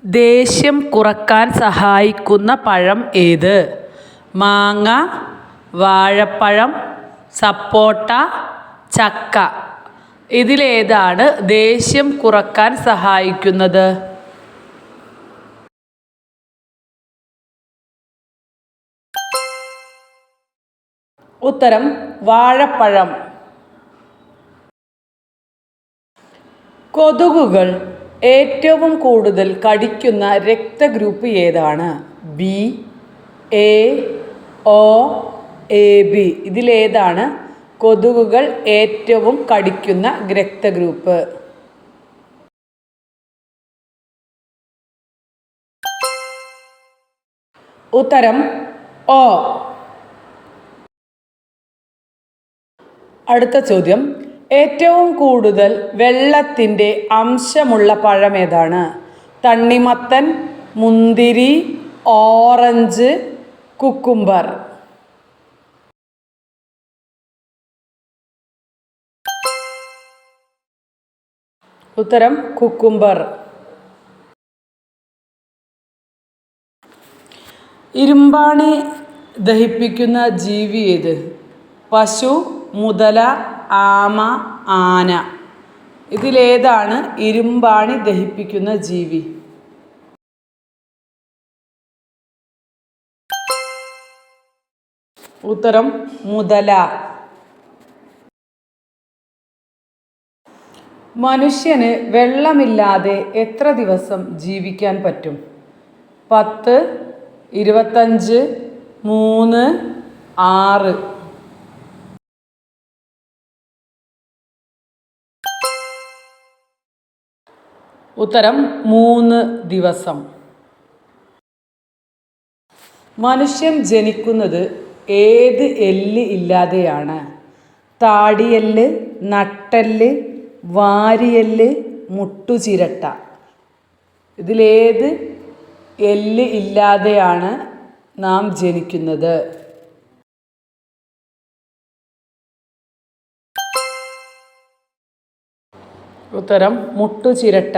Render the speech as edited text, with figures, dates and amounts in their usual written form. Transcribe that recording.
ദേഷ്യം കുറക്കാൻ സഹായിക്കുന്ന പഴം ഏത്? മാങ്ങ, വാഴപ്പഴം, സപ്പോട്ട, ചക്ക. ഇതിലേതാണ് ദേഷ്യം കുറക്കാൻ സഹായിക്കുന്നത്? ഉത്തരം വാഴപ്പഴം. കൊതുകുകൾ ഏറ്റവും കൂടുതൽ കടിക്കുന്ന രക്തഗ്രൂപ്പ് ഏതാണ്? B, A, O, A, B. ഇതിലേതാണ് കൊതുകുകൾ ഏറ്റവും കടിക്കുന്ന രക്തഗ്രൂപ്പ്? ഉത്തരം ഒ. അടുത്ത ചോദ്യം, ഏറ്റവും കൂടുതൽ വെള്ളത്തിൻ്റെ അംശമുള്ള പഴം ഏതാണ്? തണ്ണിമത്തൻ, മുന്തിരി, ഓറഞ്ച്, കുക്കുംബർ. ഉത്തരം കുക്കുംബർ. ഇരുമ്പാണി ദഹിപ്പിക്കുന്ന ജീവി ഏത്? പശു, മുതല, ആമ, ആന. ഇതിലേതാണ് ഇരുമ്പാണി ദഹിപ്പിക്കുന്ന ജീവി? ഉത്തരം മുതല. മനുഷ്യന് വെള്ളമില്ലാതെ എത്ര ദിവസം ജീവിക്കാൻ പറ്റും? 10, 25, 3, 6. ഉത്തരം 3 ദിവസം. മനുഷ്യൻ ജനിക്കുന്നത് ഏത് എല്ല് ഇല്ലാതെയാണ്? താടിയെല്ല്, നട്ടെല്ല്, വാരിയെല്ല്, മുട്ടുചിരട്ട. ഇതിലേത് എല്ല് ഇല്ലാതെയാണ് നാം ജനിക്കുന്നത്? ഉത്തരം മുട്ടുചിരട്ട.